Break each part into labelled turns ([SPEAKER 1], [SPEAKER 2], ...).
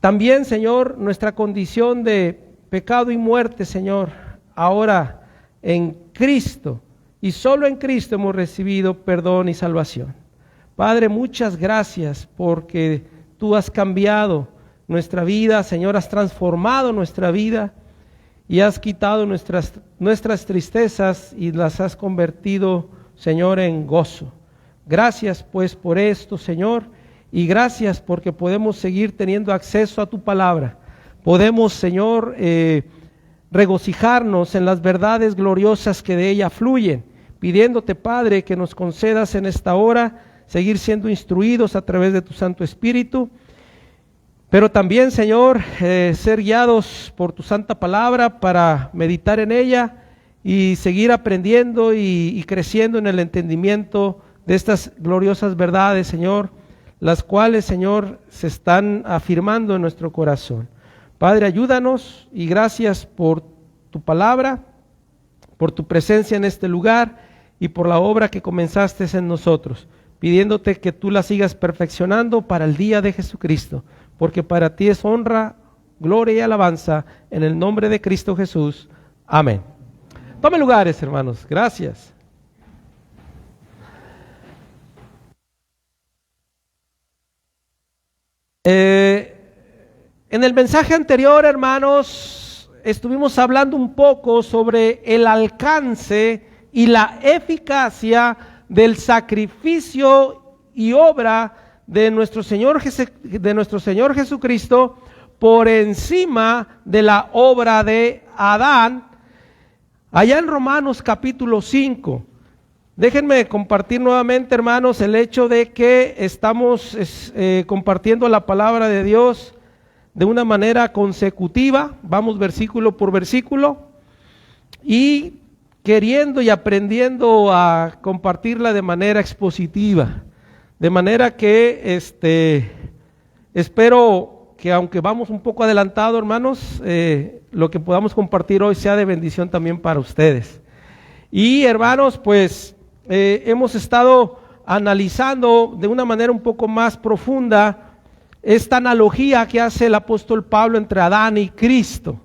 [SPEAKER 1] También, Señor, nuestra condición de pecado y muerte, Señor, ahora en Cristo, y solo en Cristo hemos recibido perdón y salvación. Padre, muchas gracias porque tú has cambiado nuestra vida, Señor, has transformado nuestra vida y has quitado nuestras tristezas y las has convertido, Señor, en gozo. Gracias pues por esto, Señor, y gracias porque podemos seguir teniendo acceso a tu palabra. Podemos, Señor, regocijarnos en las verdades gloriosas que de ella fluyen, pidiéndote, Padre, que nos concedas en esta hora seguir siendo instruidos a través de tu Santo Espíritu, pero también, Señor, ser guiados por tu santa palabra para meditar en ella y seguir aprendiendo y creciendo en el entendimiento de estas gloriosas verdades, Señor, las cuales, Señor, se están afirmando en nuestro corazón. Padre, ayúdanos y gracias por tu palabra, por tu presencia en este lugar y por la obra que comenzaste en nosotros, pidiéndote que tú la sigas perfeccionando para el día de Jesucristo, porque para ti es honra, gloria y alabanza en el nombre de Cristo Jesús. Amén. Tomen lugares, hermanos. Gracias. En el mensaje anterior, hermanos, estuvimos hablando un poco sobre el alcance y la eficacia del sacrificio y obra de nuestro Señor Jesucristo por encima de la obra de Adán, allá en Romanos capítulo 5. Déjenme compartir nuevamente, hermanos, el hecho de que estamos compartiendo la palabra de Dios de una manera consecutiva, vamos versículo por versículo, y queriendo y aprendiendo a compartirla de manera expositiva, de manera que espero que, aunque vamos un poco adelantado, hermanos, lo que podamos compartir hoy sea de bendición también para ustedes. Y, hermanos, pues hemos estado analizando de una manera un poco más profunda esta analogía que hace el apóstol Pablo entre Adán y Cristo,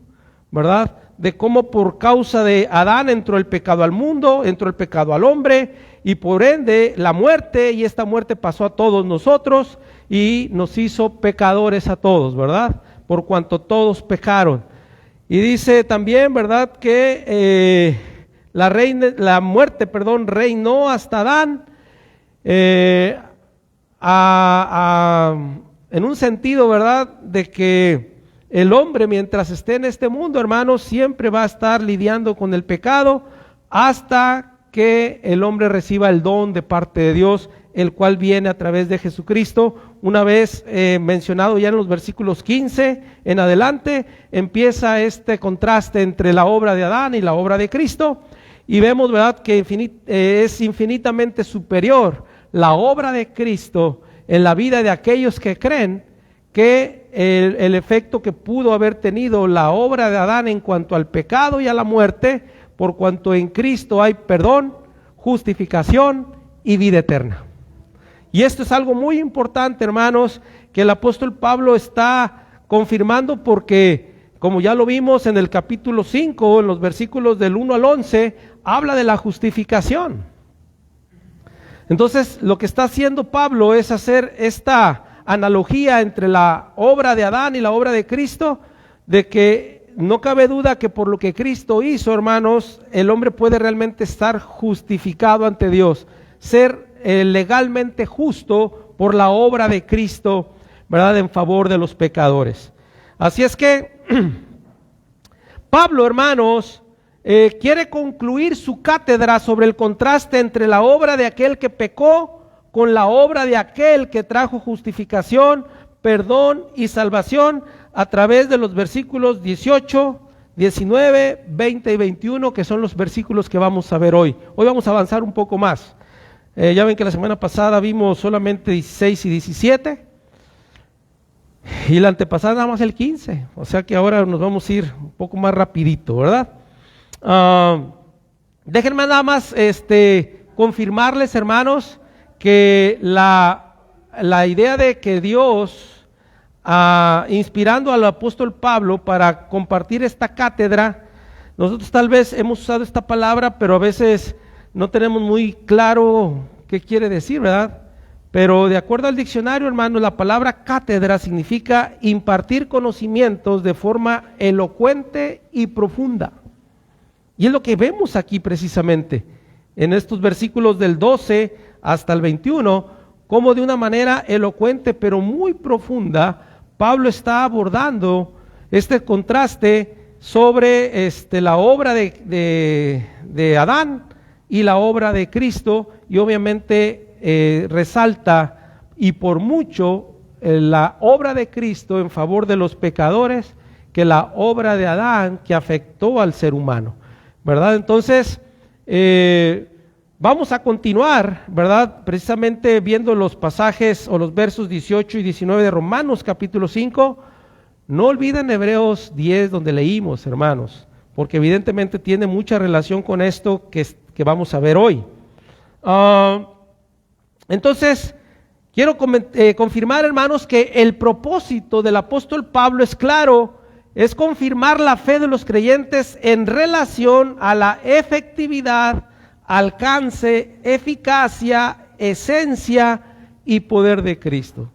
[SPEAKER 1] ¿verdad? De cómo por causa de Adán entró el pecado al mundo, entró el pecado al hombre, y por ende la muerte, y esta muerte pasó a todos nosotros y nos hizo pecadores a todos, ¿verdad? Por cuanto todos pecaron. Y dice también, ¿verdad?, que la muerte reinó hasta Adán, en un sentido, ¿verdad?, de que el hombre, mientras esté en este mundo, hermanos, siempre va a estar lidiando con el pecado hasta que el hombre reciba el don de parte de Dios, el cual viene a través de Jesucristo. Una vez mencionado ya en los versículos 15 en adelante, empieza este contraste entre la obra de Adán y la obra de Cristo, y vemos, ¿verdad?, que es infinitamente superior la obra de Cristo en la vida de aquellos que creen que el efecto que pudo haber tenido la obra de Adán en cuanto al pecado y a la muerte, por cuanto en Cristo hay perdón, justificación y vida eterna. Y esto es algo muy importante, hermanos, que el apóstol Pablo está confirmando, porque, como ya lo vimos en el capítulo 5, en los versículos del 1 al 11, habla de la justificación. Entonces, lo que está haciendo Pablo es hacer esta analogía entre la obra de Adán y la obra de Cristo, de que no cabe duda que por lo que Cristo hizo, hermanos, el hombre puede realmente estar justificado ante Dios, ser legalmente justo por la obra de Cristo, ¿verdad?, en favor de los pecadores. Así es que Pablo, hermanos, quiere concluir su cátedra sobre el contraste entre la obra de aquel que pecó con la obra de aquel que trajo justificación, perdón y salvación, a través de los versículos 18, 19, 20 y 21, que son los versículos que vamos a ver hoy. Hoy vamos a avanzar un poco más. Ya ven que la semana pasada vimos solamente 16 y 17, y la antepasada nada más el 15, o sea que ahora nos vamos a ir un poco más rapidito, ¿verdad? Déjenme nada más confirmarles, hermanos, que la idea de que Dios inspirando al apóstol Pablo para compartir esta cátedra. Nosotros tal vez hemos usado esta palabra, pero a veces no tenemos muy claro qué quiere decir, ¿verdad? Pero de acuerdo al diccionario, hermanos, la palabra cátedra significa impartir conocimientos de forma elocuente y profunda. Y es lo que vemos aquí precisamente, en estos versículos del 12 hasta el 21, como de una manera elocuente pero muy profunda, Pablo está abordando este contraste sobre la obra de Adán y la obra de Cristo, y obviamente resalta y por mucho la obra de Cristo en favor de los pecadores que la obra de Adán que afectó al ser humano, ¿verdad? Entonces vamos a continuar, ¿verdad? Precisamente viendo los pasajes o los versos 18 y 19 de Romanos capítulo 5. No olviden Hebreos 10 donde leímos, hermanos, porque evidentemente tiene mucha relación con esto que vamos a ver hoy. Entonces, quiero confirmar, hermanos, que el propósito del apóstol Pablo es claro, es confirmar la fe de los creyentes en relación a la efectividad, alcance, eficacia, esencia y poder de Cristo.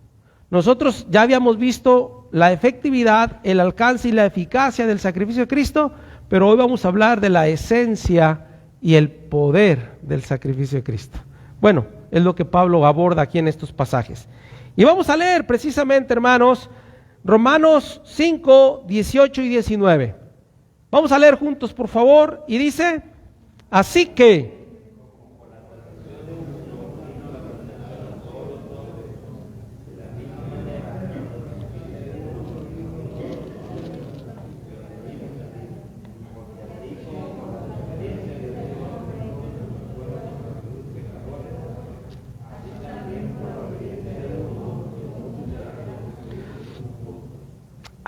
[SPEAKER 1] Nosotros ya habíamos visto la efectividad, el alcance y la eficacia del sacrificio de Cristo, pero hoy vamos a hablar de la esencia y el poder del sacrificio de Cristo. Bueno, es lo que Pablo aborda aquí en estos pasajes. Y vamos a leer precisamente, hermanos, Romanos 5, 18 y 19. Vamos a leer juntos, por favor, y dice, así que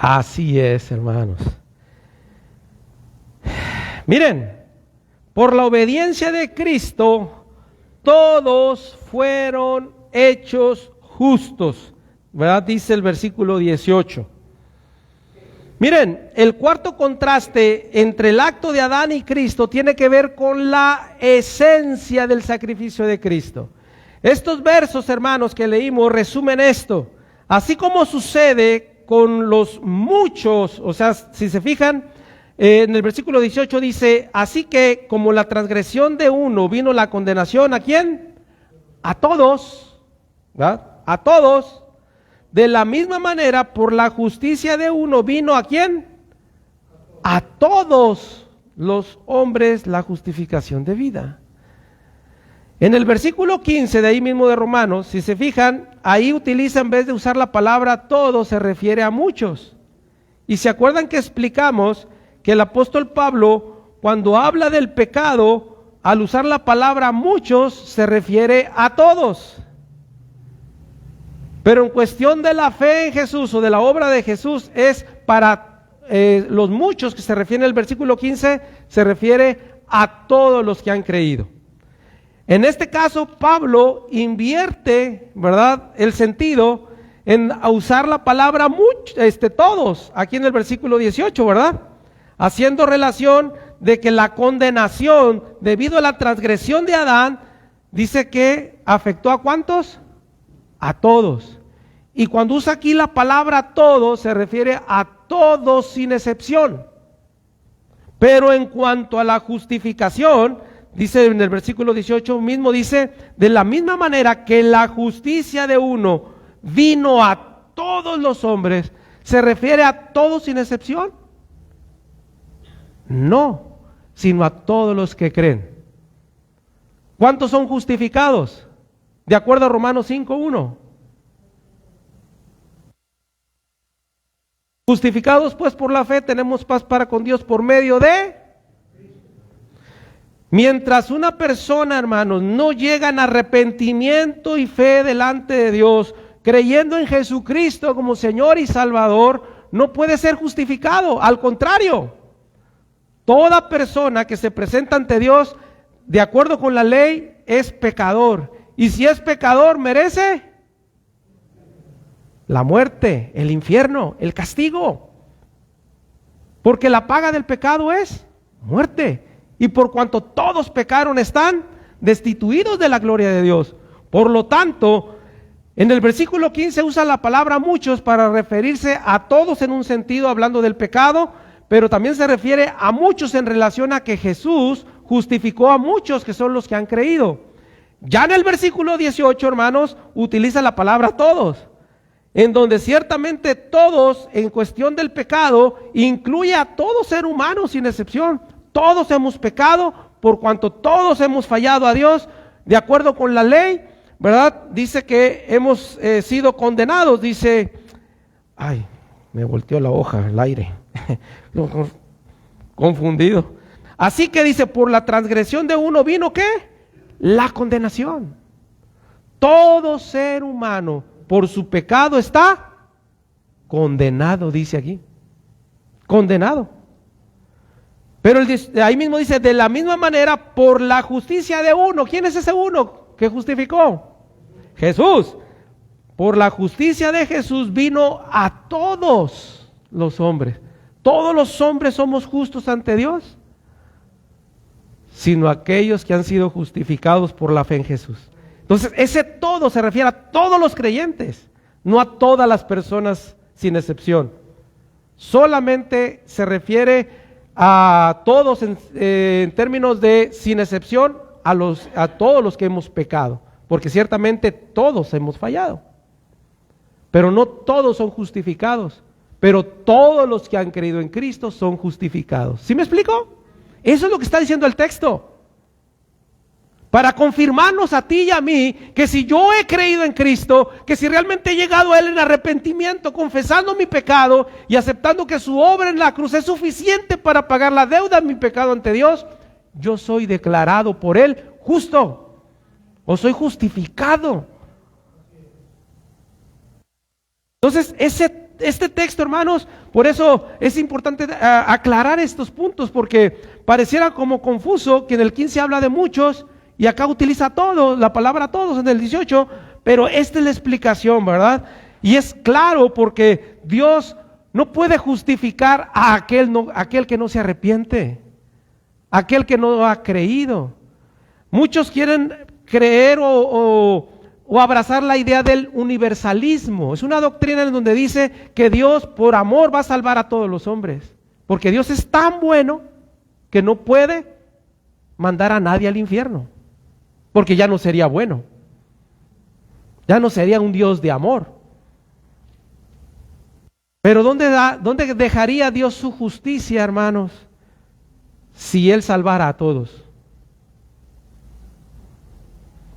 [SPEAKER 1] así es, hermanos. Miren, por la obediencia de Cristo, todos fueron hechos justos, ¿verdad? Dice el versículo 18. Miren, el cuarto contraste entre el acto de Adán y Cristo tiene que ver con la esencia del sacrificio de Cristo. Estos versos, hermanos, que leímos resumen esto. Así como sucede con los muchos, o sea, si se fijan, en el versículo 18 dice, así que como la transgresión de uno vino la condenación, ¿a quién? A todos, ¿verdad? A todos. De la misma manera, por la justicia de uno vino ¿a quién? A todos los hombres la justificación de vida. En el versículo 15 de ahí mismo de Romanos, si se fijan, ahí utiliza, en vez de usar la palabra todos, se refiere a muchos. Y se acuerdan que explicamos que el apóstol Pablo, cuando habla del pecado, al usar la palabra muchos, se refiere a todos. Pero en cuestión de la fe en Jesús o de la obra de Jesús, es para los muchos que se refiere el versículo 15, se refiere a todos los que han creído. En este caso, Pablo invierte, ¿verdad?, el sentido en usar la palabra todos, aquí en el versículo 18, ¿verdad? Haciendo relación de que la condenación debido a la transgresión de Adán, dice que afectó ¿a cuántos? A todos. Y cuando usa aquí la palabra todos, se refiere a todos sin excepción. Pero en cuanto a la justificación, dice en el versículo 18 mismo, dice, de la misma manera que la justicia de uno vino a todos los hombres, ¿se refiere a todos sin excepción? No, sino a todos los que creen. ¿Cuántos son justificados? De acuerdo a Romanos 5:1. Justificados pues por la fe tenemos paz para con Dios por medio de... Mientras una persona, hermanos, no llega en arrepentimiento y fe delante de Dios, creyendo en Jesucristo como Señor y Salvador, no puede ser justificado. Al contrario, toda persona que se presenta ante Dios, de acuerdo con la ley, es pecador. Y si es pecador, merece la muerte, el infierno, el castigo. Porque la paga del pecado es muerte. Y por cuanto todos pecaron, están destituidos de la gloria de Dios. Por lo tanto, en el versículo 15 usa la palabra muchos para referirse a todos en un sentido, hablando del pecado, pero también se refiere a muchos en relación a que Jesús justificó a muchos, que son los que han creído. Ya en el versículo 18, hermanos, utiliza la palabra todos, en donde ciertamente todos, en cuestión del pecado, incluye a todo ser humano sin excepción. Todos hemos pecado, por cuanto todos hemos fallado a Dios, de acuerdo con la ley, ¿verdad? Dice que hemos sido condenados, dice, ay, me volteó la hoja, el aire, confundido. Así que dice, por la transgresión de uno vino, ¿qué? La condenación. Todo ser humano por su pecado está condenado, dice aquí. Condenado. Pero ahí mismo dice, de la misma manera, por la justicia de uno. ¿Quién es ese uno que justificó? Jesús. Por la justicia de Jesús vino a todos los hombres. Todos los hombres somos justos ante Dios, sino aquellos que han sido justificados por la fe en Jesús. Entonces, ese todo se refiere a todos los creyentes, no a todas las personas sin excepción. Solamente se refiere a todos en términos de sin excepción a todos los que hemos pecado, porque ciertamente todos hemos fallado, pero no todos son justificados, pero todos los que han creído en Cristo son justificados. ¿Sí me explico? Eso es lo que está diciendo el texto. Para confirmarnos a ti y a mí que si yo he creído en Cristo, que si realmente he llegado a Él en arrepentimiento, confesando mi pecado y aceptando que su obra en la cruz es suficiente para pagar la deuda de mi pecado ante Dios, yo soy declarado por Él justo, o soy justificado. Entonces, este texto, hermanos, por eso es importante aclarar estos puntos, porque pareciera como confuso que en el 15 habla de muchos y acá utiliza todos, la palabra todos en el 18, pero esta es la explicación, ¿verdad? Y es claro, porque Dios no puede justificar a aquel que no se arrepiente, aquel que no ha creído. Muchos quieren creer o abrazar la idea del universalismo. Es una doctrina en donde dice que Dios por amor va a salvar a todos los hombres, porque Dios es tan bueno que no puede mandar a nadie al infierno, porque ya no sería bueno, ya no sería un Dios de amor. Pero ¿dónde dejaría Dios su justicia, hermanos, si Él salvara a todos?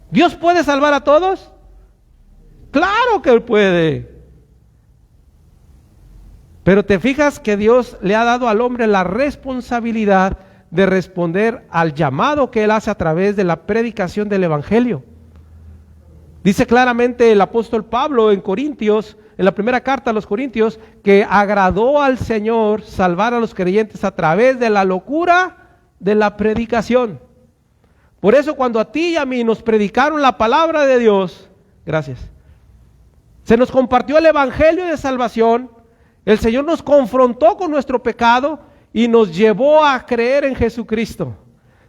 [SPEAKER 1] ¿Dios puede salvar a todos? Claro que Él puede. Pero te fijas que Dios le ha dado al hombre la responsabilidad de responder al llamado que Él hace a través de la predicación del Evangelio. Dice claramente el apóstol Pablo en Corintios, en la primera carta a los Corintios, que agradó al Señor salvar a los creyentes a través de la locura de la predicación. Por eso cuando a ti y a mí nos predicaron la palabra de Dios, gracias, se nos compartió el Evangelio de salvación, el Señor nos confrontó con nuestro pecado y nos llevó a creer en Jesucristo.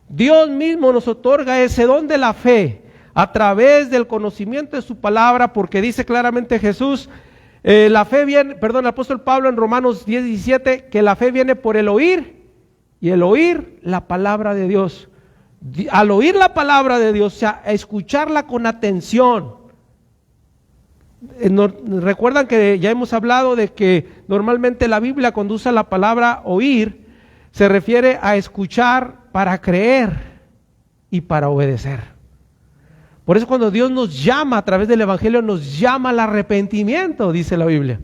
[SPEAKER 1] Dios mismo nos otorga ese don de la fe a través del conocimiento de su palabra, porque dice claramente Jesús, el apóstol Pablo en Romanos 10:17, que la fe viene por el oír, y el oír la palabra de Dios. Al oír la palabra de Dios, o sea, a escucharla con atención. Recuerdan que ya hemos hablado de que normalmente la Biblia, cuando usa la palabra oír, se refiere a escuchar para creer y para obedecer. Por eso cuando Dios nos llama a través del Evangelio, nos llama al arrepentimiento, dice la Biblia.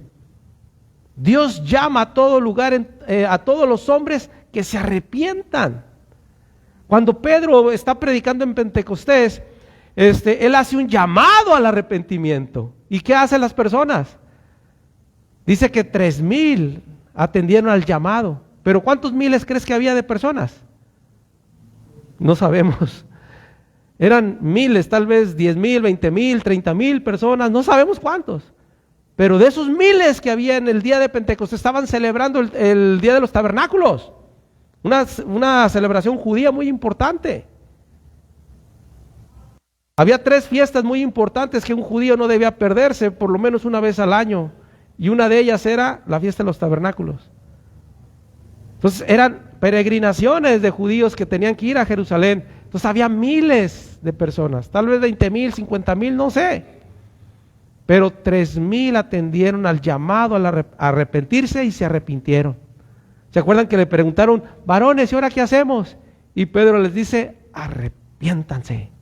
[SPEAKER 1] Dios llama a todo lugar, a todos los hombres que se arrepientan. Cuando Pedro está predicando en Pentecostés, él hace un llamado al arrepentimiento. ¿Y qué hacen las personas? Dice que 3,000 atendieron al llamado. ¿Pero cuántos miles crees que había de personas? No sabemos. Eran miles, tal vez 10,000, 20,000, 30,000 personas, no sabemos cuántos. Pero de esos miles que había en el día de Pentecostés estaban celebrando el día de los tabernáculos, una celebración judía muy importante. Había 3 fiestas muy importantes que un judío no debía perderse por lo menos una vez al año, y una de ellas era la fiesta de los tabernáculos. Entonces eran peregrinaciones de judíos que tenían que ir a Jerusalén. Entonces había miles de personas, tal vez 20,000, 50,000, no sé. Pero 3,000 atendieron al llamado a arrepentirse y se arrepintieron. ¿Se acuerdan que le preguntaron, varones, ¿y ahora qué hacemos? Y Pedro les dice, arrepiéntanse,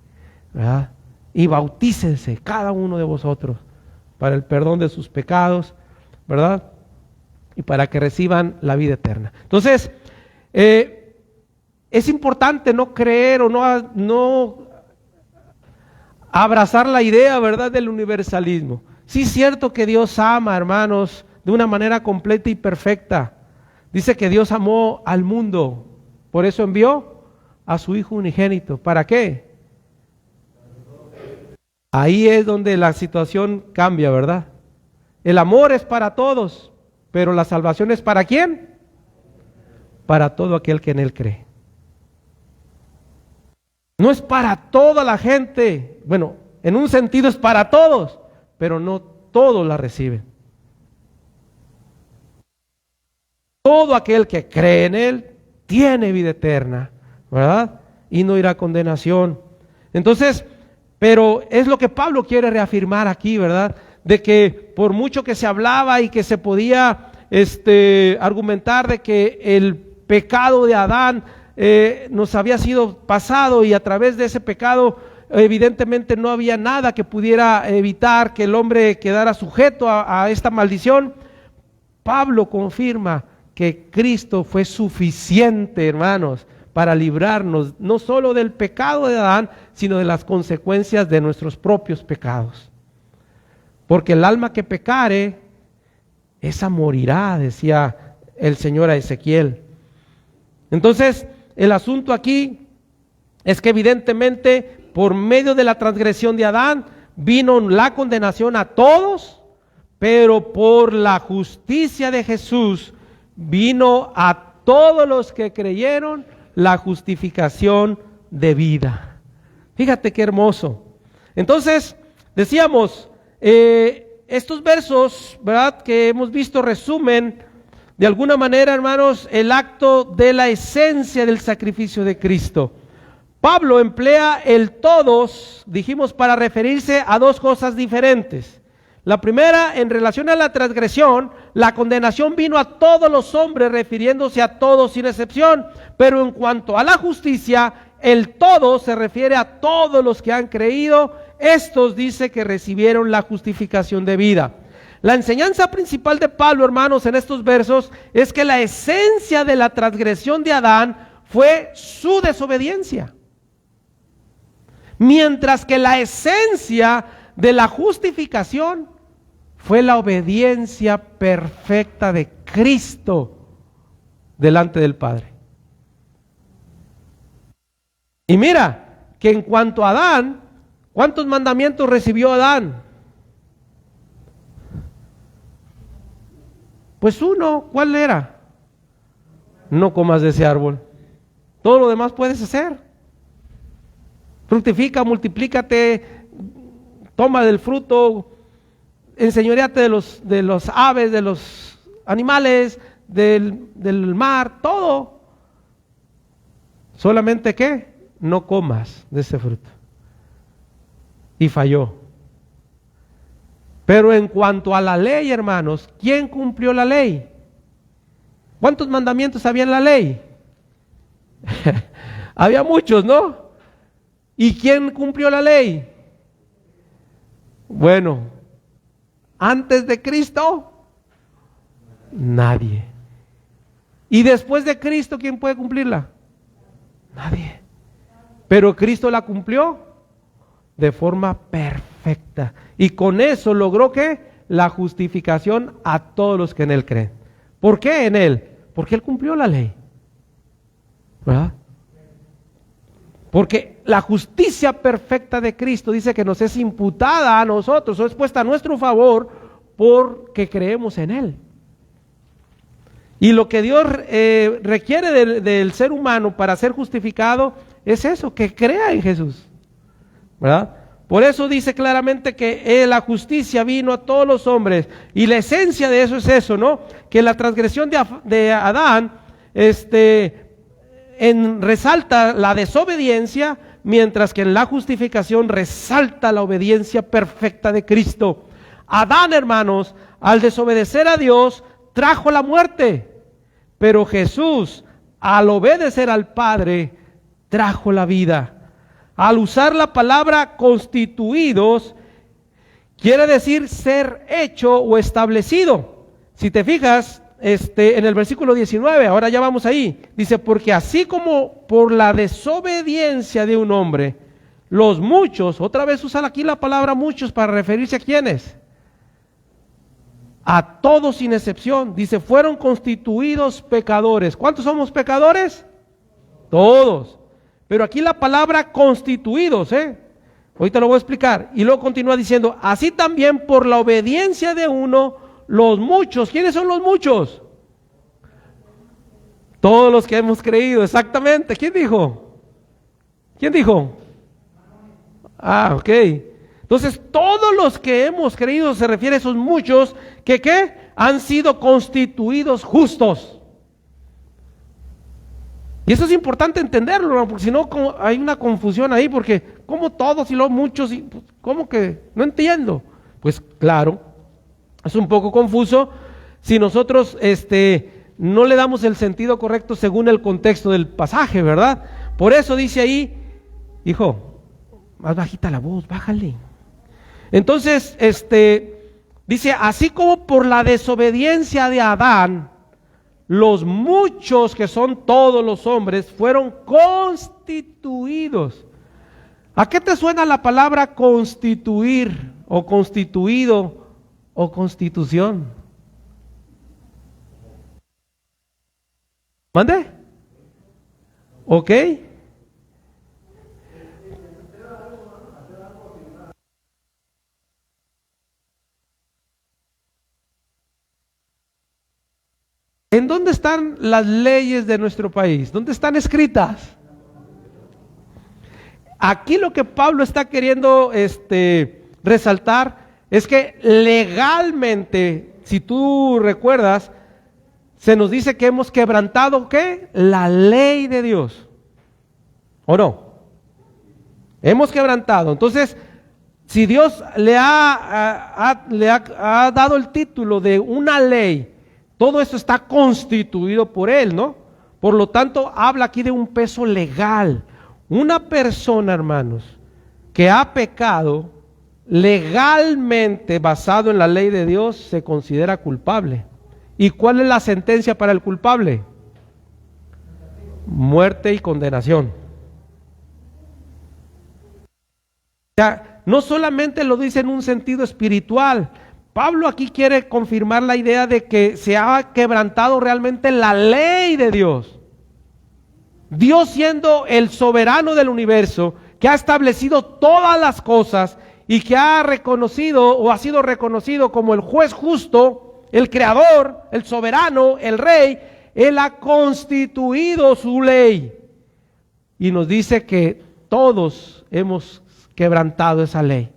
[SPEAKER 1] ¿verdad? Y bautícense cada uno de vosotros para el perdón de sus pecados, ¿verdad? Y para que reciban la vida eterna. Entonces, es importante no creer o no abrazar la idea, ¿verdad?, del universalismo. Sí es cierto que Dios ama, hermanos, de una manera completa y perfecta. Dice que Dios amó al mundo, por eso envió a su Hijo unigénito. ¿Para qué? Ahí es donde la situación cambia, ¿verdad? El amor es para todos, pero la salvación es ¿para quién? Para todo aquel que en Él cree. No es para toda la gente, bueno, en un sentido es para todos, pero no todos la reciben. Todo aquel que cree en Él tiene vida eterna, ¿verdad? Y no irá a condenación. Entonces, pero es lo que Pablo quiere reafirmar aquí, ¿verdad? De que por mucho que se hablaba y que se podía argumentar de que el pecado de Adán nos había sido pasado y a través de ese pecado evidentemente no había nada que pudiera evitar que el hombre quedara sujeto a esta maldición, Pablo confirma que Cristo fue suficiente, hermanos, para librarnos no solo del pecado de Adán, sino de las consecuencias de nuestros propios pecados. Porque el alma que pecare, esa morirá, decía el Señor a Ezequiel. Entonces, el asunto aquí es que evidentemente por medio de la transgresión de Adán vino la condenación a todos, pero por la justicia de Jesús vino a todos los que creyeron la justificación de vida. Fíjate qué hermoso. Entonces, decíamos, estos versos, ¿verdad?, que hemos visto resumen de alguna manera, hermanos, el acto de la esencia del sacrificio de Cristo. Pablo emplea el todos, dijimos, para referirse a 2 cosas diferentes. La primera, en relación a la transgresión, la condenación vino a todos los hombres, refiriéndose a todos sin excepción. Pero en cuanto a la justicia, el todo se refiere a todos los que han creído. Estos dice que recibieron la justificación de vida. La enseñanza principal de Pablo, hermanos, en estos versos es que la esencia de la transgresión de Adán fue su desobediencia, mientras que la esencia de la justificación fue la obediencia perfecta de Cristo delante del Padre. Y mira, que en cuanto a Adán, ¿cuántos mandamientos recibió Adán? Pues uno, ¿cuál era? No comas de ese árbol. Todo lo demás puedes hacer. Fructifica, multiplícate, toma del fruto, enseñoreate de los aves, de los animales, del mar, todo. Solamente ¿qué? No comas de ese fruto. Y falló. Pero en cuanto a la ley, hermanos, ¿quién cumplió la ley? ¿Cuántos mandamientos había en la ley? Había muchos, ¿no? ¿Y quién cumplió la ley? Bueno, antes de Cristo, nadie. ¿Y después de Cristo, quién puede cumplirla? Nadie. Pero Cristo la cumplió de forma perfecta. Y con eso logró ¿qué? La justificación a todos los que en Él creen. ¿Por qué en Él? Porque Él cumplió la ley, ¿verdad? Porque la justicia perfecta de Cristo dice que nos es imputada a nosotros, o es puesta a nuestro favor porque creemos en Él. Y lo que Dios requiere del ser humano para ser justificado es eso, que crea en Jesús, ¿verdad? Por eso dice claramente que la justicia vino a todos los hombres, y la esencia de eso es eso, ¿no? Que la transgresión de Adán resalta la desobediencia, mientras que en la justificación resalta la obediencia perfecta de Cristo. Adán, hermanos, al desobedecer a Dios, trajo la muerte, pero Jesús, al obedecer al Padre, trajo la vida. Al usar la palabra constituidos, quiere decir ser hecho o establecido. Si te fijas, en el versículo 19, ahora ya vamos ahí, dice, porque así como por la desobediencia de un hombre, los muchos, otra vez usa aquí la palabra muchos para referirse a quiénes, a todos sin excepción, dice, fueron constituidos pecadores. ¿Cuántos somos pecadores? Todos. Pero aquí la palabra constituidos, ahorita lo voy a explicar. Y luego continúa diciendo, así también por la obediencia de uno, los muchos. ¿Quiénes son los muchos? Todos los que hemos creído, exactamente. ¿Quién dijo? ¿Quién dijo? Ah, ok. Entonces, todos los que hemos creído se refiere a esos muchos que ¿qué? Han sido constituidos justos. Y eso es importante entenderlo, ¿no? Porque si no hay una confusión ahí, porque ¿cómo todos y los muchos? Y, pues, ¿cómo que? No entiendo. Pues claro, es un poco confuso si nosotros no le damos el sentido correcto según el contexto del pasaje, ¿verdad? Por eso dice ahí, hijo, más bajita la voz, bájale. Entonces, dice, así como por la desobediencia de Adán, los muchos, que son todos los hombres, fueron constituidos. ¿A qué te suena la palabra constituir o constituido o constitución? ¿Mande? ¿Ok? ¿En dónde están las leyes de nuestro país? ¿Dónde están escritas? Aquí lo que Pablo está queriendo resaltar es que legalmente, si tú recuerdas, se nos dice que hemos quebrantado ¿qué? La ley de Dios. ¿O no? Hemos quebrantado. Entonces, si Dios le ha dado el título de una ley, todo esto está constituido por Él, ¿no? Por lo tanto, habla aquí de un peso legal. Una persona, hermanos, que ha pecado legalmente basado en la ley de Dios, se considera culpable. ¿Y cuál es la sentencia para el culpable? Muerte y condenación. O sea, no solamente lo dice en un sentido espiritual. Pablo aquí quiere confirmar la idea de que se ha quebrantado realmente la ley de Dios. Dios, siendo el soberano del universo, que ha establecido todas las cosas y que ha reconocido o ha sido reconocido como el juez justo, el creador, el soberano, el rey, Él ha constituido su ley. Y nos dice que todos hemos quebrantado esa ley.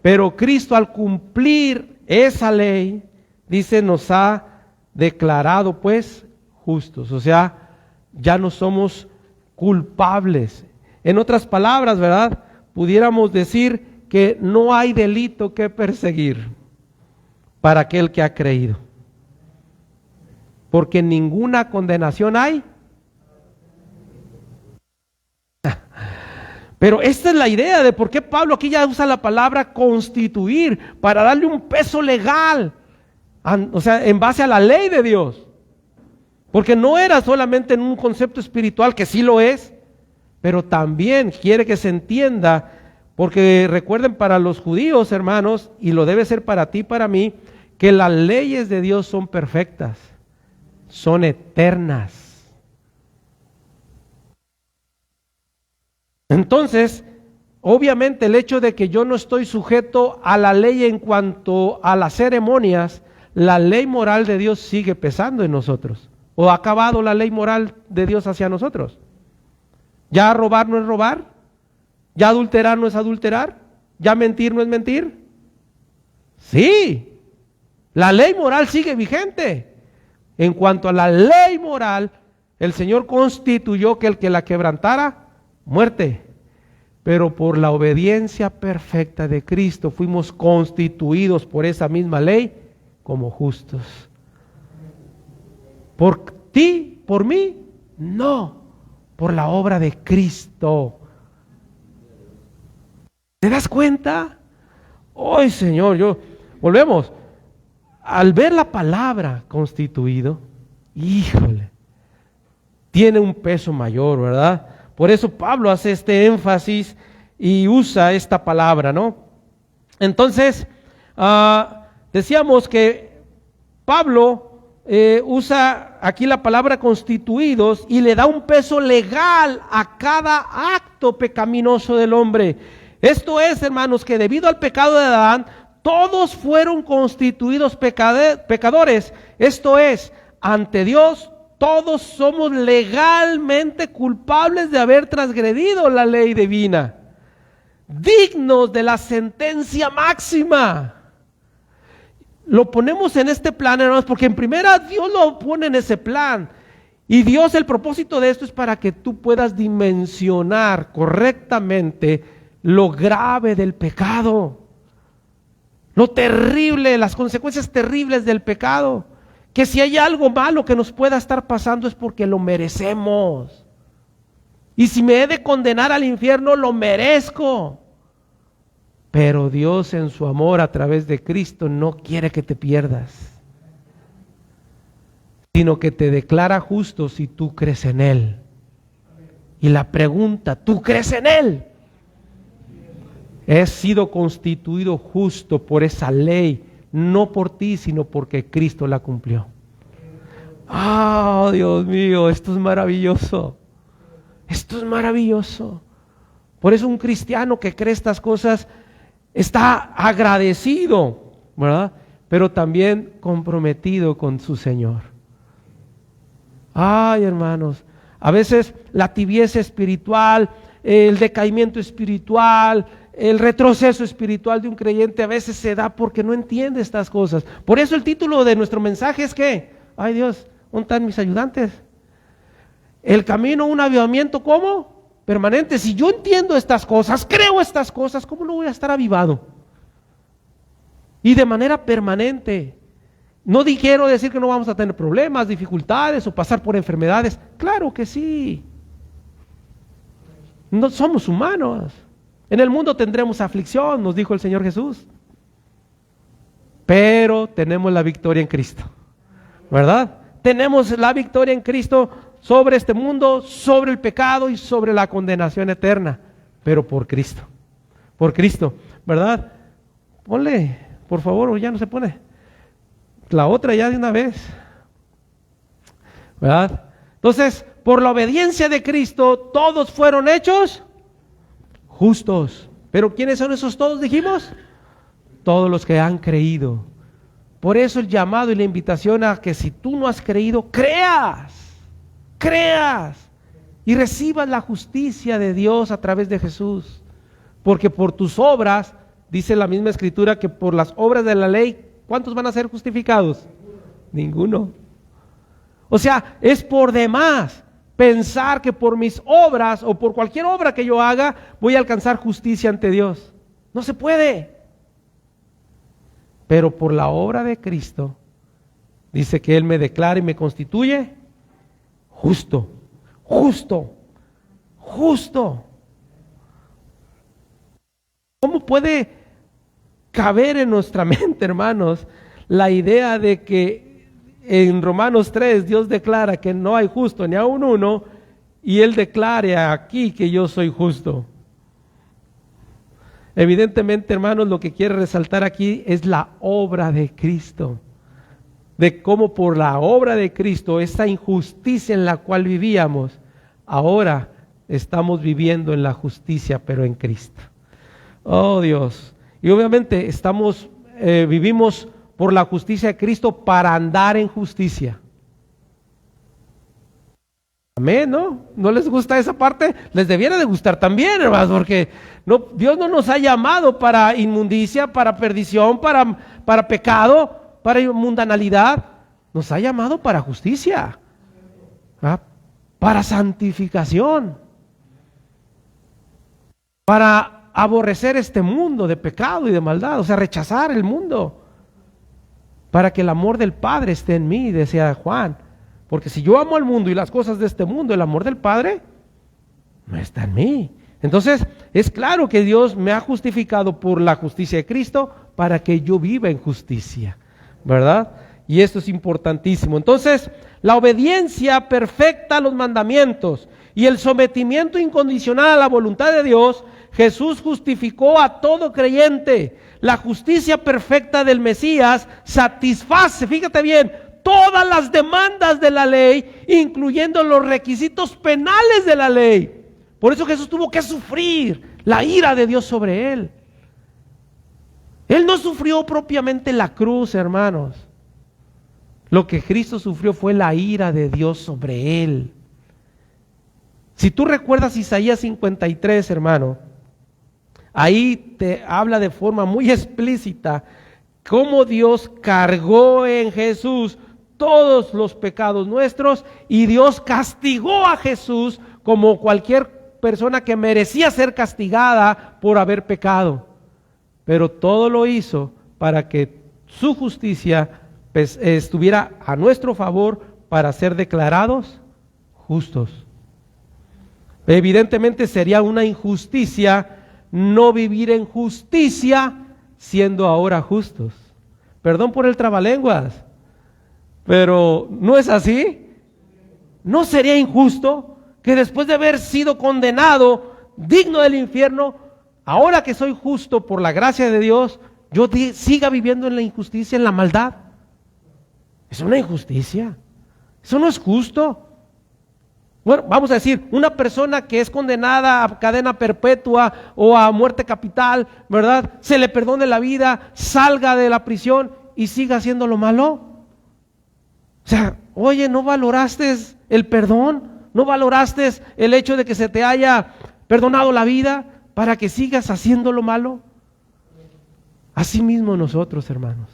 [SPEAKER 1] Pero Cristo, al cumplir esa ley, dice, nos ha declarado pues justos. O sea, ya no somos culpables. En otras palabras, ¿verdad? Pudiéramos decir que no hay delito que perseguir para aquel que ha creído. Porque ninguna condenación hay. Pero esta es la idea de por qué Pablo aquí ya usa la palabra constituir, para darle un peso legal, o sea, en base a la ley de Dios. Porque no era solamente en un concepto espiritual, que sí lo es, pero también quiere que se entienda, porque recuerden, para los judíos, hermanos, y lo debe ser para ti y para mí, que las leyes de Dios son perfectas, son eternas. Entonces, obviamente el hecho de que yo no estoy sujeto a la ley en cuanto a las ceremonias, la ley moral de Dios sigue pesando en nosotros. ¿O ha acabado la ley moral de Dios hacia nosotros? ¿Ya robar no es robar? ¿Ya adulterar no es adulterar? ¿Ya mentir no es mentir? Sí, la ley moral sigue vigente. En cuanto a la ley moral, el Señor constituyó que el que la quebrantara, muerte. Pero por la obediencia perfecta de Cristo fuimos constituidos por esa misma ley como justos. ¿Por ti, por mí? No, por la obra de Cristo. ¿Te das cuenta? Ay, Señor, volvemos. Al ver la palabra constituido, híjole, tiene un peso mayor, ¿verdad? Por eso Pablo hace este énfasis y usa esta palabra, ¿no? Entonces, decíamos que Pablo usa aquí la palabra constituidos y le da un peso legal a cada acto pecaminoso del hombre. Esto es, hermanos, que debido al pecado de Adán, todos fueron constituidos pecadores. Esto es, ante Dios, todos somos legalmente culpables de haber transgredido la ley divina, dignos de la sentencia máxima. Lo ponemos en este plan, hermanos, porque en primera Dios lo pone en ese plan. Y Dios, el propósito de esto es para que tú puedas dimensionar correctamente lo grave del pecado, lo terrible, las consecuencias terribles del pecado. Que si hay algo malo que nos pueda estar pasando es porque lo merecemos. Y si me he de condenar al infierno, lo merezco. Pero Dios en su amor a través de Cristo no quiere que te pierdas, sino que te declara justo si tú crees en Él. Y la pregunta, ¿tú crees en Él? He sido constituido justo por esa ley, no por ti, sino porque Cristo la cumplió. ¡Ah, Dios mío! Esto es maravilloso. Esto es maravilloso. Por eso un cristiano que cree estas cosas está agradecido, ¿verdad? Pero también comprometido con su Señor. Ay, hermanos, a veces la tibieza espiritual, el decaimiento espiritual, el retroceso espiritual de un creyente a veces se da porque no entiende estas cosas. Por eso el título de nuestro mensaje es que, ay Dios, ¿dónde están mis ayudantes? El camino a un avivamiento, ¿cómo? Permanente. Si yo entiendo estas cosas, creo estas cosas, ¿cómo no voy a estar avivado? Y de manera permanente. No quiero decir que no vamos a tener problemas, dificultades o pasar por enfermedades. Claro que sí. No somos humanos. En el mundo tendremos aflicción, nos dijo el Señor Jesús. Pero tenemos la victoria en Cristo, ¿verdad? Tenemos la victoria en Cristo sobre este mundo, sobre el pecado y sobre la condenación eterna. Pero por Cristo, ¿verdad? Ponle, por favor, ya no se pone. La otra ya de una vez, ¿verdad? Entonces, por la obediencia de Cristo, todos fueron hechos justos. ¿Pero quiénes son esos todos, dijimos? Todos los que han creído. Por eso el llamado y la invitación a que si tú no has creído, creas y recibas la justicia de Dios a través de Jesús. Porque por tus obras, dice la misma Escritura, que por las obras de la ley, ¿cuántos van a ser justificados? Ninguno. O sea, es por demás pensar que por mis obras o por cualquier obra que yo haga voy a alcanzar justicia ante Dios. No se puede. Pero por la obra de Cristo, dice que Él me declara y me constituye justo. ¿Cómo puede caber en nuestra mente, hermanos, la idea de que en Romanos 3 Dios declara que no hay justo ni aun uno y Él declare aquí que yo soy justo? Evidentemente, hermanos, lo que quiere resaltar aquí es la obra de Cristo, de cómo por la obra de Cristo, esa injusticia en la cual vivíamos, ahora estamos viviendo en la justicia, pero en Cristo. Oh Dios. Y obviamente vivimos por la justicia de Cristo para andar en justicia. Amén, ¿no? ¿No les gusta esa parte? Les debiera de gustar también, hermanos, porque Dios no nos ha llamado para inmundicia, para perdición, para pecado, para mundanalidad. Nos ha llamado para justicia, ¿verdad? Para santificación, para aborrecer este mundo de pecado y de maldad, o sea, rechazar el mundo, para que el amor del Padre esté en mí, decía Juan. Porque si yo amo al mundo y las cosas de este mundo, el amor del Padre no está en mí. Entonces, es claro que Dios me ha justificado por la justicia de Cristo para que yo viva en justicia, ¿verdad? Y esto es importantísimo. Entonces, la obediencia perfecta a los mandamientos y el sometimiento incondicional a la voluntad de Dios, Jesús justificó a todo creyente. La justicia perfecta del Mesías satisface, fíjate bien, todas las demandas de la ley, incluyendo los requisitos penales de la ley. Por eso Jesús tuvo que sufrir la ira de Dios sobre él. Él no sufrió propiamente la cruz, hermanos. Lo que Cristo sufrió fue la ira de Dios sobre él. Si tú recuerdas Isaías 53, hermano, ahí te habla de forma muy explícita cómo Dios cargó en Jesús todos los pecados nuestros y Dios castigó a Jesús como cualquier persona que merecía ser castigada por haber pecado. Pero todo lo hizo para que su justicia estuviera a nuestro favor para ser declarados justos. Evidentemente sería una injusticia no vivir en justicia siendo ahora justos. Perdón por el trabalenguas, pero ¿no es así? ¿No sería injusto que después de haber sido condenado, digno del infierno, ahora que soy justo por la gracia de Dios, yo siga viviendo en la injusticia, en la maldad? Es una injusticia. Eso no es justo. Bueno, vamos a decir, una persona que es condenada a cadena perpetua o a muerte capital, ¿verdad? Se le perdone la vida, salga de la prisión y siga haciendo lo malo. O sea, oye, ¿no valoraste el perdón? ¿No valoraste el hecho de que se te haya perdonado la vida para que sigas haciendo lo malo? Así mismo nosotros, hermanos,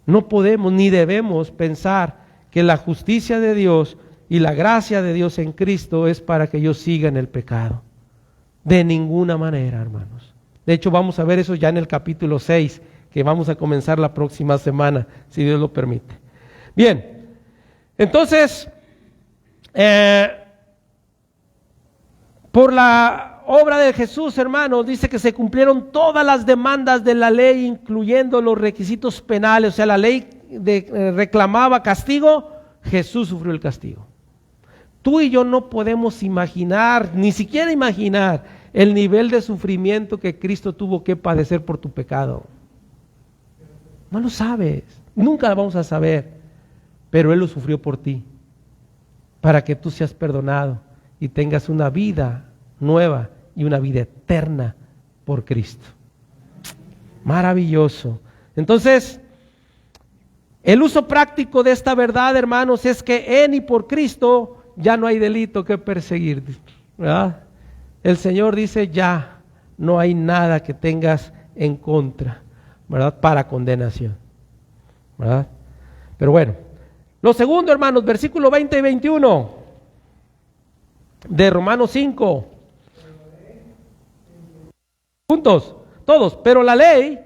[SPEAKER 1] no podemos ni debemos pensar que la justicia de Dios y la gracia de Dios en Cristo es para que yo siga en el pecado. De ninguna manera, hermanos. De hecho, vamos a ver eso ya en el capítulo 6, que vamos a comenzar la próxima semana, si Dios lo permite. Bien, entonces, por la obra de Jesús, hermanos, dice que se cumplieron todas las demandas de la ley, incluyendo los requisitos penales. O sea, la ley reclamaba castigo, Jesús sufrió el castigo. Tú y yo no podemos imaginar, ni siquiera imaginar, el nivel de sufrimiento que Cristo tuvo que padecer por tu pecado. No lo sabes, nunca lo vamos a saber. Pero Él lo sufrió por ti, para que tú seas perdonado y tengas una vida nueva y una vida eterna por Cristo. Maravilloso. Entonces, el uso práctico de esta verdad, hermanos, es que en y por Cristo ya no hay delito que perseguir, ¿verdad? El Señor dice, ya no hay nada que tengas en contra, ¿verdad? Para condenación, ¿verdad? Pero bueno. Lo segundo, hermanos, versículo 20 y 21 de Romanos 5. Juntos, todos, pero la ley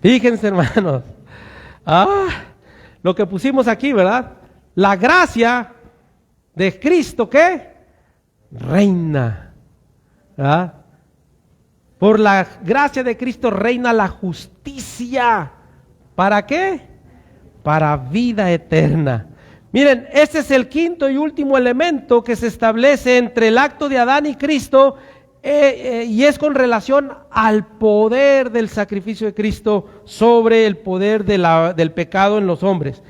[SPEAKER 1] fíjense, hermanos, lo que pusimos aquí, ¿verdad? La gracia de Cristo, ¿qué? Reina, ¿verdad? Por la gracia de Cristo reina la justicia. ¿Para qué? Para vida eterna. Miren, este es el quinto y último elemento que se establece entre el acto de Adán y Cristo, y es con relación al poder del sacrificio de Cristo sobre el poder del pecado en los hombres.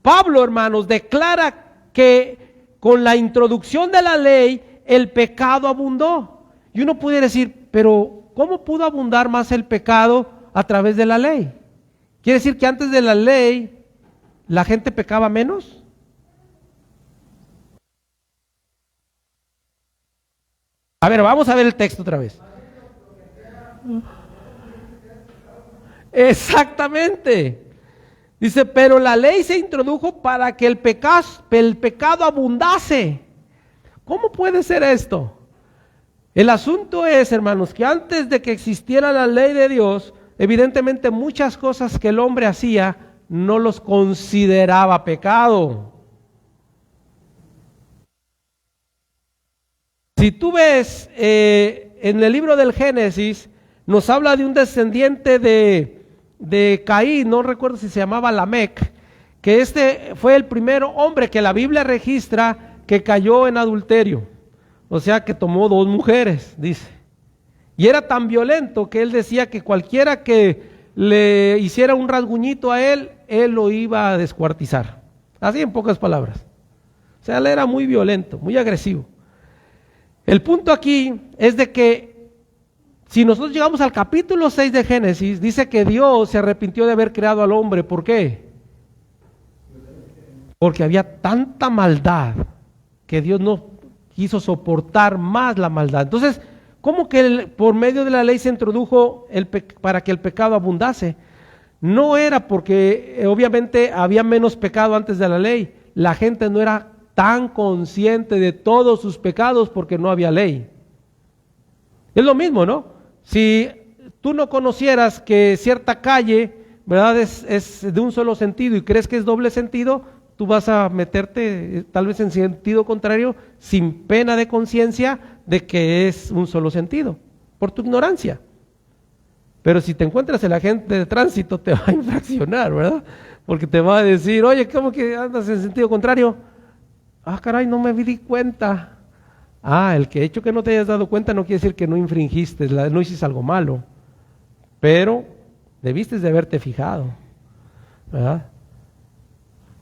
[SPEAKER 1] Pablo, hermanos, declara que con la introducción de la ley, el pecado abundó. Y uno puede decir, pero ¿cómo pudo abundar más el pecado a través de la ley? ¿Quiere decir que antes de la ley la gente pecaba menos? A ver, vamos a ver el texto otra vez. Exactamente. Dice, pero la ley se introdujo para que el pecado abundase. ¿Cómo puede ser esto? El asunto es, hermanos, que antes de que existiera la ley de Dios, evidentemente muchas cosas que el hombre hacía no los consideraba pecado. Si tú ves en el libro del Génesis, nos habla de un descendiente de Caín, no recuerdo si se llamaba Lamec, que este fue el primer hombre que la Biblia registra que cayó en adulterio, o sea que tomó 2 mujeres, dice. Y era tan violento que él decía que cualquiera que le hiciera un rasguñito a él lo iba a descuartizar. Así en pocas palabras. O sea, él era muy violento, muy agresivo. El punto aquí es de que si nosotros llegamos al capítulo 6 de Génesis, dice que Dios se arrepintió de haber creado al hombre. ¿Por qué? Porque había tanta maldad que Dios no quiso soportar más la maldad. Entonces, ¿cómo que por medio de la ley se introdujo para que el pecado abundase? No era porque obviamente había menos pecado antes de la ley. La gente no era tan consciente de todos sus pecados porque no había ley. Es lo mismo, ¿no? Si tú no conocieras que cierta calle, ¿verdad?, es de un solo sentido y crees que es doble sentido, tú vas a meterte tal vez en sentido contrario sin pena de conciencia de que es un solo sentido, por tu ignorancia. Pero si te encuentras el agente de tránsito te va a infraccionar, ¿verdad? Porque te va a decir, oye, ¿cómo que andas en sentido contrario? Ah, caray, no me di cuenta. Ah, el hecho que no te hayas dado cuenta no quiere decir que no infringiste, no hiciste algo malo, pero debiste de haberte fijado, ¿verdad?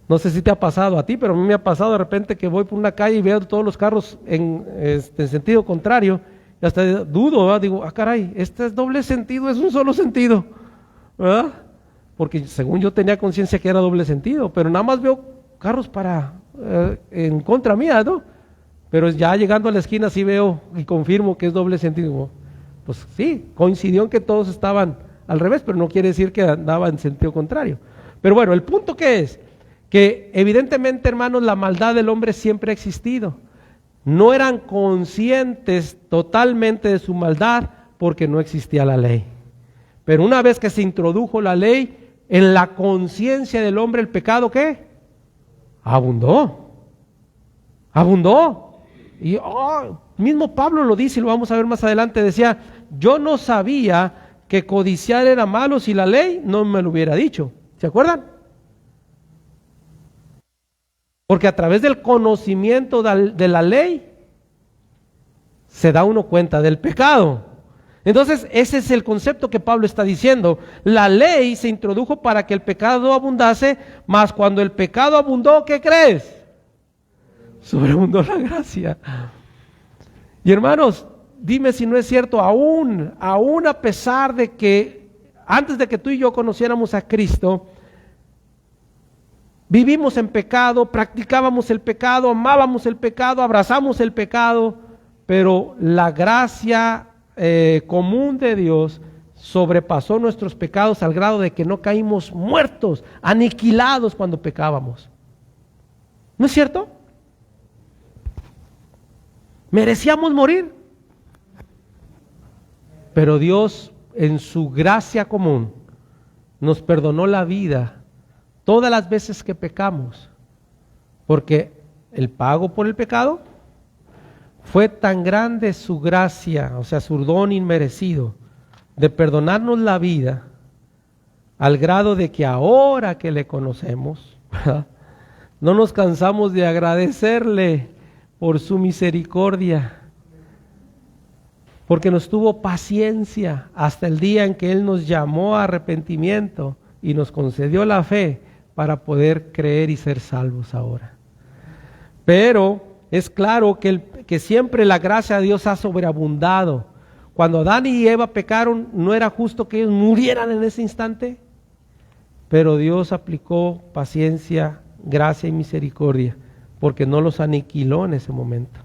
[SPEAKER 1] No sé si te ha pasado a ti, pero a mí me ha pasado de repente que voy por una calle y veo todos los carros en sentido contrario, y hasta dudo, ¿verdad? Digo, ah, caray, este es doble sentido, es un solo sentido, ¿verdad? Porque según yo tenía conciencia que era doble sentido, pero nada más veo carros en contra mía, ¿no? Pero ya llegando a la esquina sí veo y confirmo que es doble sentido. Pues sí, coincidió en que todos estaban al revés, pero no quiere decir que andaba en sentido contrario. Pero bueno, el punto que es que evidentemente, hermanos, la maldad del hombre siempre ha existido. No eran conscientes totalmente de su maldad porque no existía la ley. Pero una vez que se introdujo la ley, en la conciencia del hombre el pecado, ¿qué? Abundó. Abundó. Y mismo Pablo lo dice y lo vamos a ver más adelante. Decía, yo no sabía que codiciar era malo si la ley no me lo hubiera dicho. ¿Se acuerdan? Porque a través del conocimiento de la ley se da uno cuenta del pecado. Entonces ese es el concepto que Pablo está diciendo. La ley se introdujo para que el pecado abundase, mas cuando el pecado abundó, ¿qué crees? Sobreabundó la gracia. Y hermanos, dime si no es cierto, aún a pesar de que antes de que tú y yo conociéramos a Cristo, vivimos en pecado, practicábamos el pecado, amábamos el pecado, abrazamos el pecado, pero la gracia común de Dios sobrepasó nuestros pecados al grado de que no caímos muertos, aniquilados cuando pecábamos. ¿No es cierto? Merecíamos morir, pero Dios en su gracia común nos perdonó la vida todas las veces que pecamos, porque el pago por el pecado fue tan grande su gracia, o sea, su don inmerecido, de perdonarnos la vida, al grado de que ahora que le conocemos, ¿verdad?, No nos cansamos de agradecerle por su misericordia, porque nos tuvo paciencia hasta el día en que Él nos llamó a arrepentimiento y nos concedió la fe para poder creer y ser salvos ahora. Pero es claro que siempre la gracia de Dios ha sobreabundado. Cuando Adán y Eva pecaron, ¿no era justo que ellos murieran en ese instante? Pero Dios aplicó paciencia, gracia y misericordia, porque no los aniquiló en ese momento.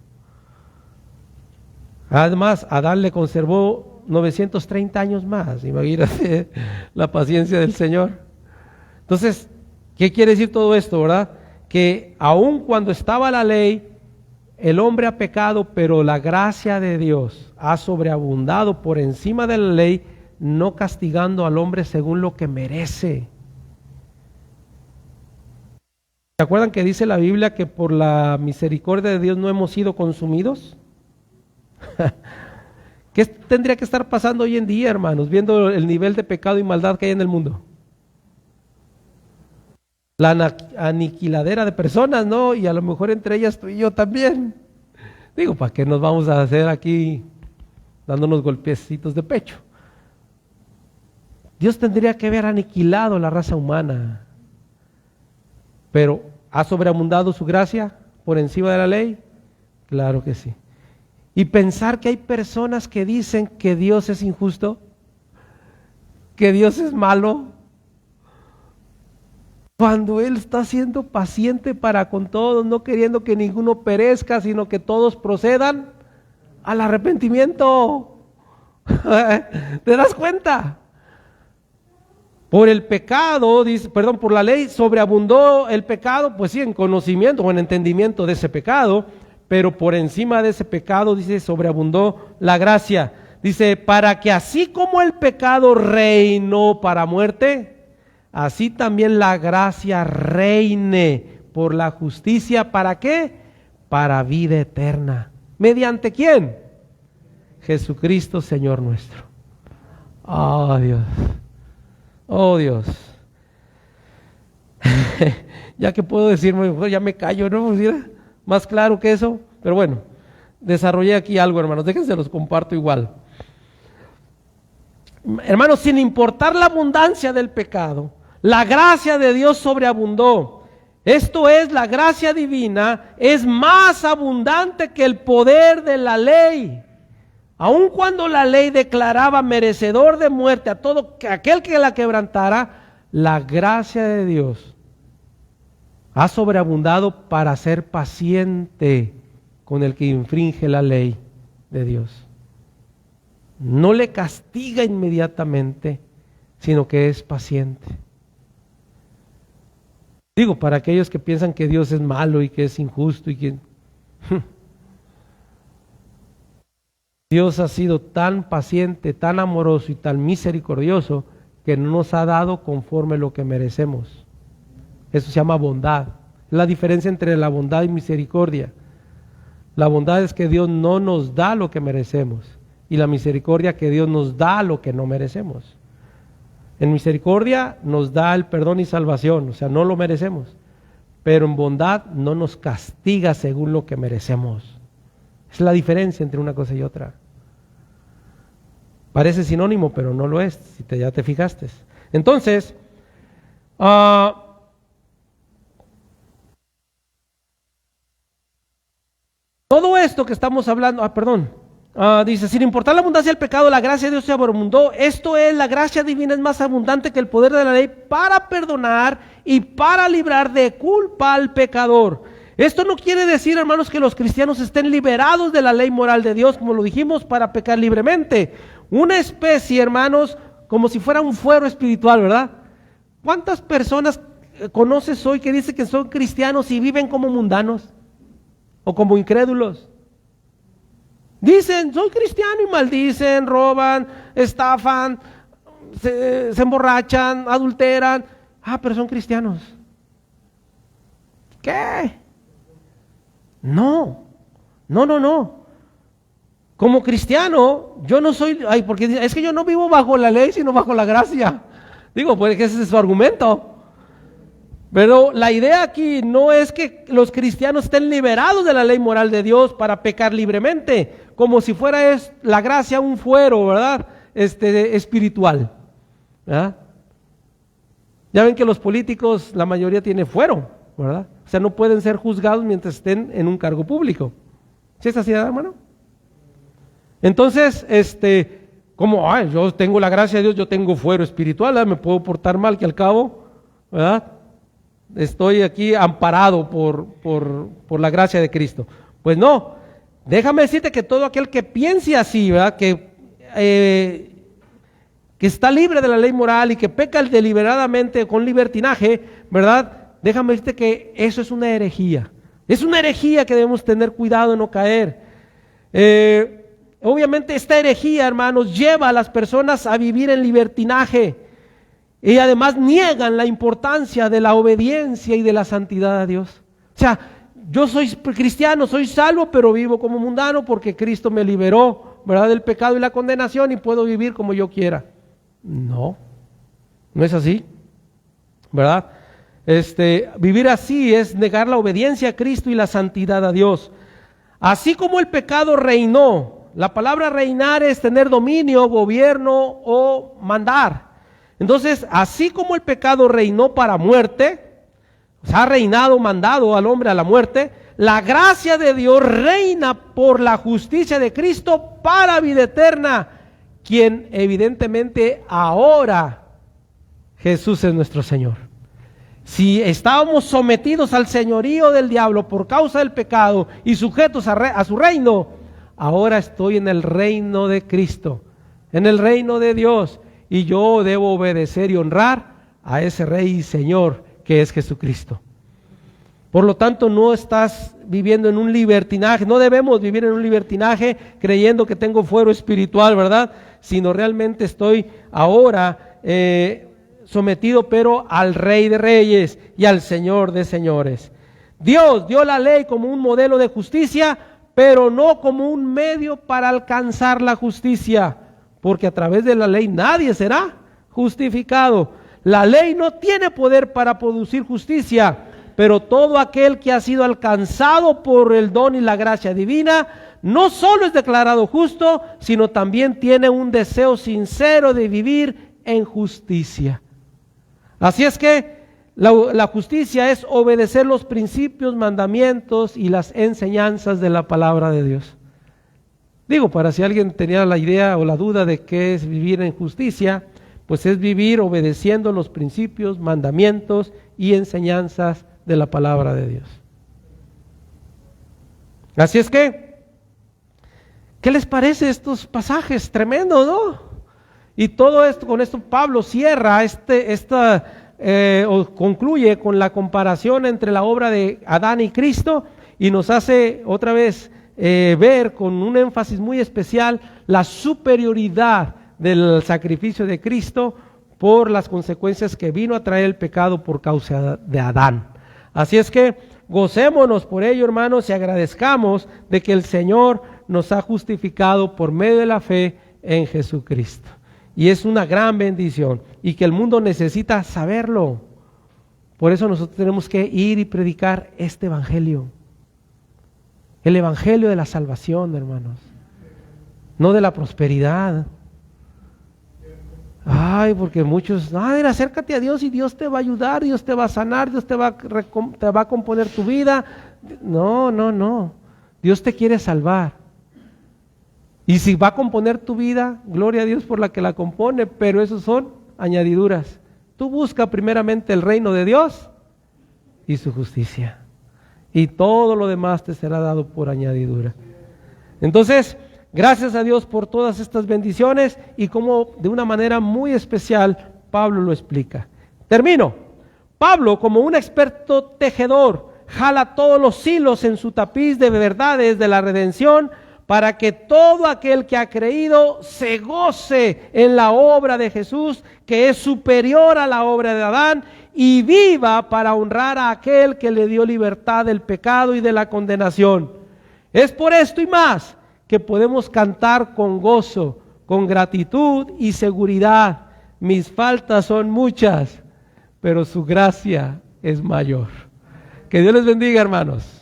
[SPEAKER 1] Además, Adán le conservó 930 años más. Imagínate la paciencia del Señor. Entonces, ¿qué quiere decir todo esto, verdad? Que aun cuando estaba la ley, el hombre ha pecado, pero la gracia de Dios ha sobreabundado por encima de la ley, no castigando al hombre según lo que merece. ¿Se acuerdan que dice la Biblia que por la misericordia de Dios no hemos sido consumidos? ¿Qué tendría que estar pasando hoy en día, hermanos, viendo el nivel de pecado y maldad que hay en el mundo? La aniquiladera de personas, ¿no? Y a lo mejor entre ellas tú y yo también. Digo, ¿para qué nos vamos a hacer aquí dándonos golpecitos de pecho? Dios tendría que haber aniquilado la raza humana. Pero, ¿ha sobreabundado su gracia por encima de la ley? Claro que sí. Y pensar que hay personas que dicen que Dios es injusto, que Dios es malo, cuando Él está siendo paciente para con todos, no queriendo que ninguno perezca, sino que todos procedan al arrepentimiento. ¿Te das cuenta? Por el pecado, por la ley sobreabundó el pecado, pues sí, en conocimiento o en entendimiento de ese pecado, pero por encima de ese pecado, dice, sobreabundó la gracia. Dice, para que así como el pecado reinó para muerte, así también la gracia reine por la justicia. ¿Para qué? Para vida eterna. ¿Mediante quién? Jesucristo, Señor nuestro. Oh Dios. Oh Dios. Ya que puedo decirme, ya me callo, ¿no? Mira, más claro que eso. Pero bueno, desarrollé aquí algo, hermanos. Déjense los comparto igual. Hermanos, sin importar la abundancia del pecado, la gracia de Dios sobreabundó. Esto es, la gracia divina es más abundante que el poder de la ley. Aun cuando la ley declaraba merecedor de muerte a todo aquel que la quebrantara, la gracia de Dios ha sobreabundado para ser paciente con el que infringe la ley de Dios. No le castiga inmediatamente, sino que es paciente. Digo, para aquellos que piensan que Dios es malo y que es injusto y que... Dios ha sido tan paciente, tan amoroso y tan misericordioso que no nos ha dado conforme lo que merecemos. Eso se llama bondad. Es la diferencia entre la bondad y misericordia. La bondad es que Dios no nos da lo que merecemos, y la misericordia que Dios nos da lo que no merecemos. En misericordia nos da el perdón y salvación, o sea, no lo merecemos, pero en bondad no nos castiga según lo que merecemos. Es la diferencia entre una cosa y otra. Parece sinónimo, pero no lo es, si ya te fijaste. Entonces, todo esto que estamos hablando, dice, sin importar la abundancia del pecado, la gracia de Dios se abundó. Esto es, la gracia divina es más abundante que el poder de la ley para perdonar y para librar de culpa al pecador. Esto no quiere decir, hermanos, que los cristianos estén liberados de la ley moral de Dios, como lo dijimos, para pecar libremente. Una especie, hermanos, como si fuera un fuero espiritual, ¿verdad? ¿Cuántas personas conoces hoy que dicen que son cristianos y viven como mundanos o como incrédulos? Dicen, soy cristiano y maldicen, roban, estafan, se emborrachan, adulteran. Pero son cristianos. ¿Qué? No. Como cristiano, yo no soy, porque es que yo no vivo bajo la ley, sino bajo la gracia. Digo, pues que ese es su argumento. Pero la idea aquí no es que los cristianos estén liberados de la ley moral de Dios para pecar libremente, como si fuera la gracia un fuero, ¿verdad? Espiritual, ¿verdad? Ya ven que los políticos, la mayoría tiene fuero, ¿verdad? O sea, no pueden ser juzgados mientras estén en un cargo público. ¿Sí es así, hermano? Entonces, como yo tengo la gracia de Dios, yo tengo fuero espiritual, ¿verdad? Me puedo portar mal, que al cabo, ¿verdad? Estoy aquí amparado por la gracia de Cristo. Pues no, déjame decirte que todo aquel que piense así, ¿verdad? Que está libre de la ley moral y que peca deliberadamente con libertinaje, ¿verdad? Déjame decirte que eso es una herejía. Es una herejía que debemos tener cuidado de no caer. Obviamente esta herejía, hermanos, lleva a las personas a vivir en libertinaje. Y además niegan la importancia de la obediencia y de la santidad a Dios. O sea, yo soy cristiano, soy salvo, pero vivo como mundano porque Cristo me liberó, ¿verdad?, del pecado y la condenación y puedo vivir como yo quiera. No, no es así, ¿verdad? Vivir así es negar la obediencia a Cristo y la santidad a Dios. Así como el pecado reinó, la palabra reinar es tener dominio, gobierno o mandar. Entonces, así como el pecado reinó para muerte, o sea, ha reinado, mandado al hombre a la muerte, la gracia de Dios reina por la justicia de Cristo para vida eterna, quien evidentemente ahora Jesús es nuestro Señor. Si estábamos sometidos al señorío del diablo por causa del pecado y sujetos a su reino, ahora estoy en el reino de Cristo, en el reino de Dios. Y yo debo obedecer y honrar a ese Rey y Señor que es Jesucristo. Por lo tanto, no estás viviendo en un libertinaje, no debemos vivir en un libertinaje creyendo que tengo fuero espiritual, ¿verdad? Sino realmente estoy ahora sometido, pero al Rey de Reyes y al Señor de Señores. Dios dio la ley como un modelo de justicia, pero no como un medio para alcanzar la justicia. Porque a través de la ley nadie será justificado. La ley no tiene poder para producir justicia, pero todo aquel que ha sido alcanzado por el don y la gracia divina, no solo es declarado justo, sino también tiene un deseo sincero de vivir en justicia. Así es que la justicia es obedecer los principios, mandamientos y las enseñanzas de la palabra de Dios. Digo, para si alguien tenía la idea o la duda de qué es vivir en justicia, pues es vivir obedeciendo los principios, mandamientos y enseñanzas de la palabra de Dios. Así es que, ¿qué les parece estos pasajes? Tremendo, ¿no? Y todo esto, con esto Pablo cierra o concluye con la comparación entre la obra de Adán y Cristo y nos hace otra vez ver con un énfasis muy especial la superioridad del sacrificio de Cristo por las consecuencias que vino a traer el pecado por causa de Adán. Así es que gocémonos por ello, hermanos, y agradezcamos de que el Señor nos ha justificado por medio de la fe en Jesucristo. Y es una gran bendición y que el mundo necesita saberlo. Por eso nosotros tenemos que ir y predicar este evangelio. El evangelio de la salvación, hermanos. No de la prosperidad. Ay, porque muchos, acércate a Dios y Dios te va a ayudar, Dios te va a sanar, Dios te va a componer tu vida. No. Dios te quiere salvar. Y si va a componer tu vida, gloria a Dios por la que la compone, pero esos son añadiduras. Tú busca primeramente el reino de Dios y su justicia. Y todo lo demás te será dado por añadidura. Entonces, gracias a Dios por todas estas bendiciones y como de una manera muy especial Pablo lo explica. Termino. Pablo, como un experto tejedor, jala todos los hilos en su tapiz de verdades de la redención para que todo aquel que ha creído se goce en la obra de Jesús, que es superior a la obra de Adán, y viva para honrar a aquel que le dio libertad del pecado y de la condenación. Es por esto y más que podemos cantar con gozo, con gratitud y seguridad. Mis faltas son muchas, pero su gracia es mayor. Que Dios les bendiga, hermanos.